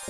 ओ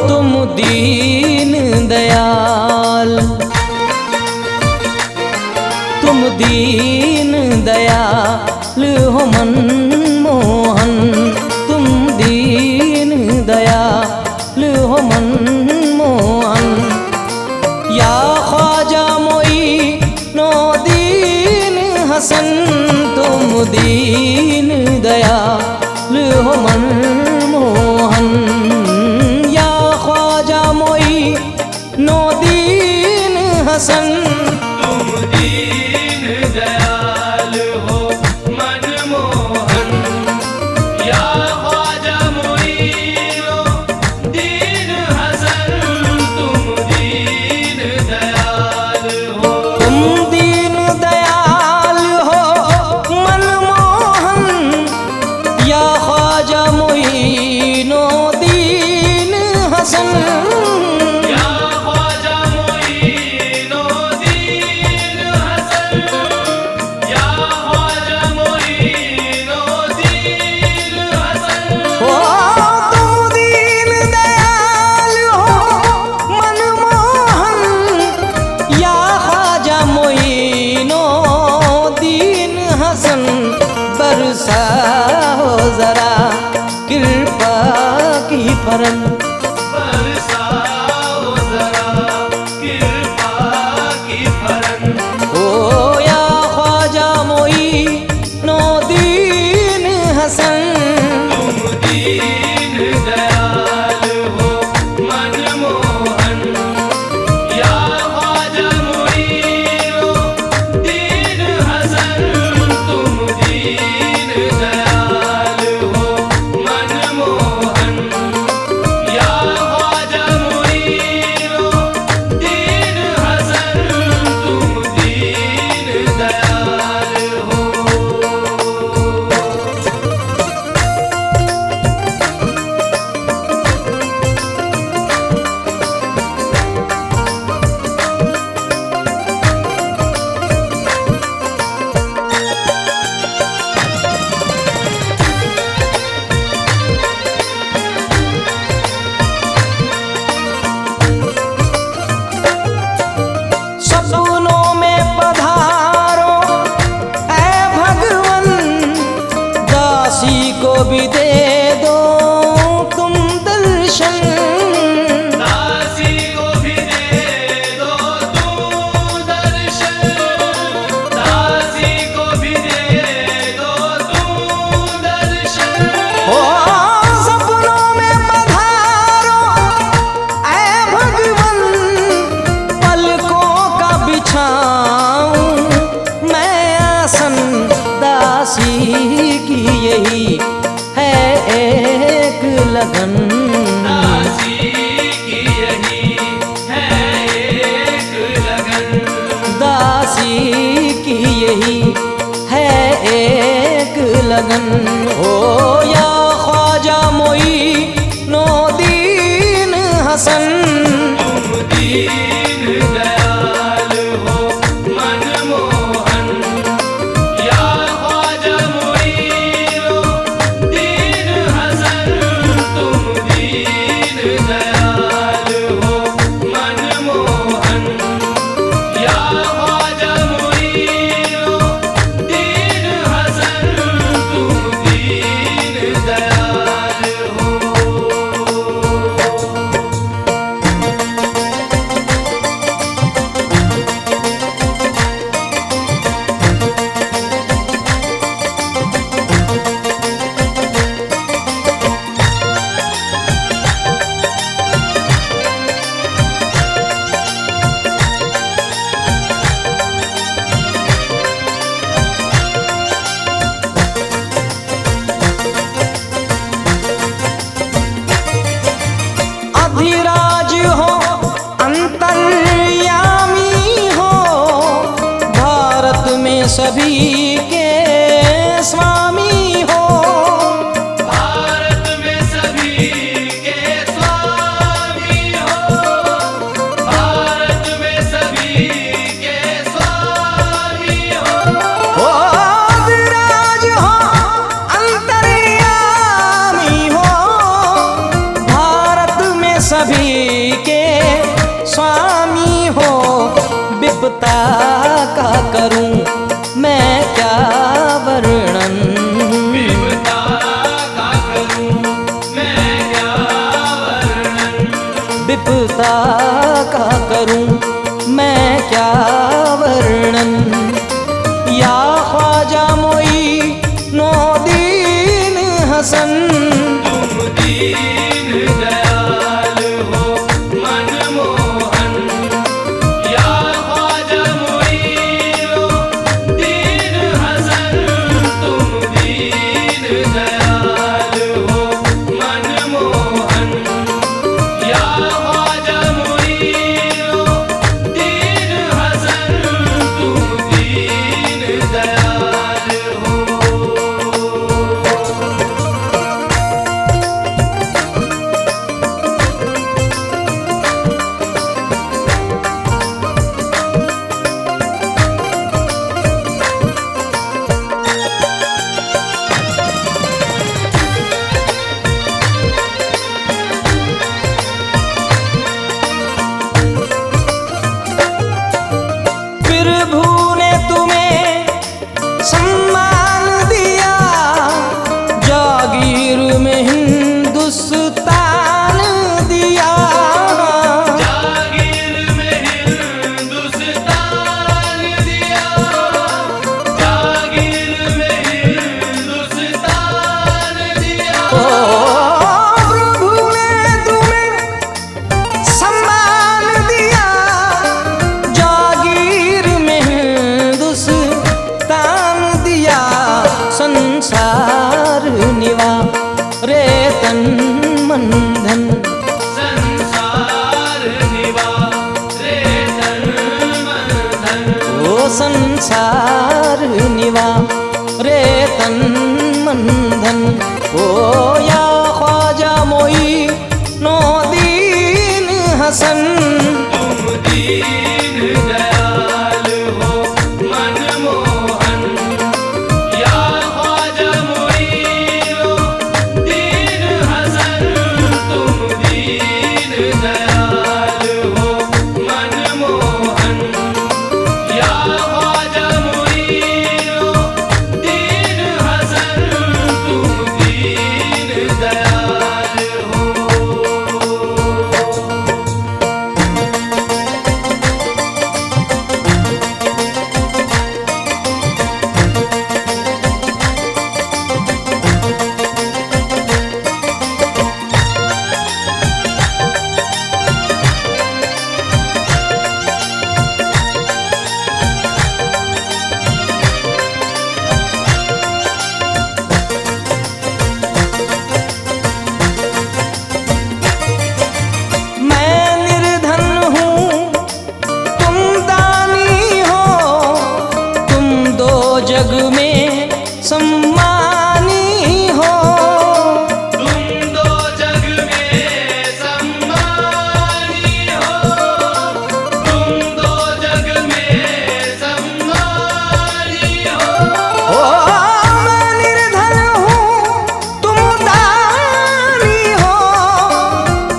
तुम दीन दयाल, तुम दीन दयाल हो मनमोहन, तुम दीन दयाल हो मनमोहन। या ख्वाजा मोइनो दीन हसन, तुम दीन दयाल हो मनमोहन। या ख्वाजा मोइनो दीन हसन, तुम दीन दयाल हो मनमोहन। या ख्वाजा मोइनो दीन हसन, तुम दीन दयाल हो। तुम दीन दयाल हो मनमोहन। या ख्वाजा मोइनो दीन हसन, या ख्वाजा मोइनो दीन हसन। या ख्वाजा मोइनो दीन हसन। ओ तुम दीन दयाल हो मनमोहन। या ख्वाजा मोइनो दीन हसन, बरसाओ जरा कृपा की फरन। बरसाओ जरा कृपा की फरन। ओ या ख्वाजा मोइनो दीन हसन, तुम दीन दयाल हो मनमोहन। या ख्वाजा मोइनो दीन हसन, तुम दीन दयाल हो मनमोहन। या ख्वाजा मोइनो दीन हसन, तुम दीन दयाल हो। सपनों में पधारो ऐ भगवन, दासी को भी दे दो तुम दर्शन। दासी को भी दे दो तुम दर्शन। दासी को भी दे दो तुम दर्शन। ओ सपनों में पधारो ऐ भगवन, पलकों का बिछाऊं मैं आसन। दासी की यही है एक लगन। दासी की यही है एक लगन। दासी की यही है एक लगन। ओ या ख्वाजा मोइनो दीन हसन, तुम दीन दयाल हो मनमोहन। या ख्वाजा मोइनो दीन हसन, तुम दीन दयाल हो मनमोहन। या ख्वाजा मोइनो दीन हसन, तुम दीन दयाल हो। सभी के स्वामी हो। भारत में सभी के स्वामी हो, भारत में सभी के स्वामी हो। ओ विराज हो अंतर्यामी हो, भारत में सभी के स्वामी हो। विपता का करूं मैं क्या वर्णन, विपता का करूं मैं क्या वर्णन, विपता का करूं मैं क्या वर्णन। या ख्वाजा मोई नो दीन हसन, तुम दीन दयाल हो मनमोहन। या ख्वाजा मोइनो दीन हसन, तुम दीन दयाल हो मनमोहन। या ख्वाजा मोइनो दीन हसन, तुम दीन दयाल हो। प्रभु ने तुम्हें सम्मान दिया, जागीर में हिंदुस्तान दिया। जागीर में हिंदुस्तान दिया, जागीर में हिंदुस्तान दिया। ओ प्रभु ने तुम्हें सम्मान दिया, जागीर में हिंदुस्तान दिया। संसार निवा रे तन मन धन, संसार निवा रे तन मन धन। ओ संसार निवा रे तन मन धन। ओ या ख्वाजा मोई नो दीन हसन, तुम दीन दयाल हो मनमोहन। या ख्वाजा मोइनो दीन हसन, तुम दीन दयाल हो मनमोहन। या ख्वाजा मोइनो दीन हसन, तुम दीन दयाल हो। मैं निर्धन हूँ तुम दानी हो, तुम दो जग में सम्मानी हो। तुम दो जग में सम्मानी हो, तुम दो जग में सम्मानी हो। ओ मैं निर्धन हूँ तुम दानी हो,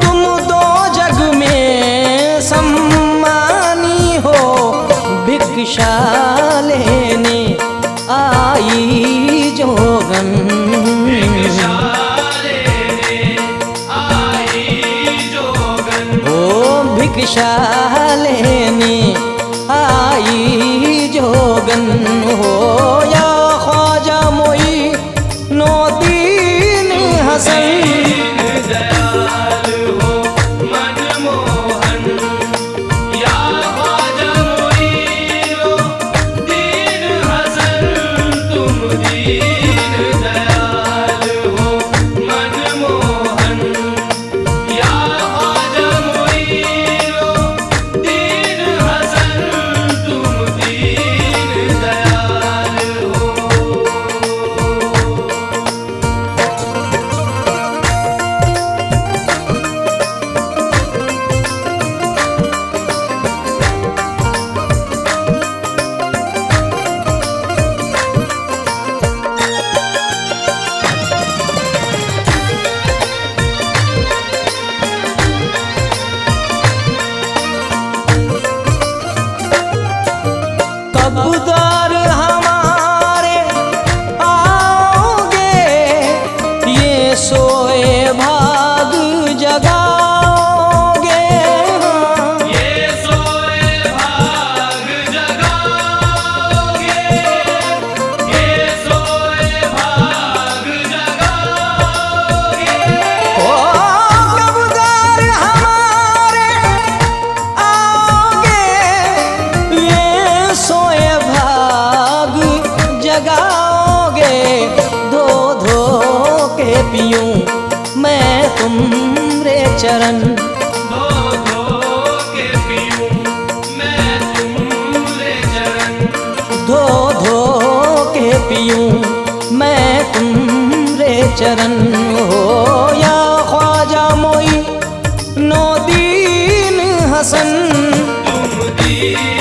तुम दो जग में सम्मानी हो। भिक्षा लेने आई जोगन, भिक्षा लेने आई जोगन। ओ भिक्षा लेने आई जोगन हो। या ख्वाजा मोई नो दीन हसन, दीन दयाल हो मनमोहन। या ख्वाजा मोइनो दीन हसन, तुम दीन दयाल हो मनमोहन। या ख्वाजा मोइनो दीन चरण हो या ख्वाजा मोई नो दीन हसन तुम दीन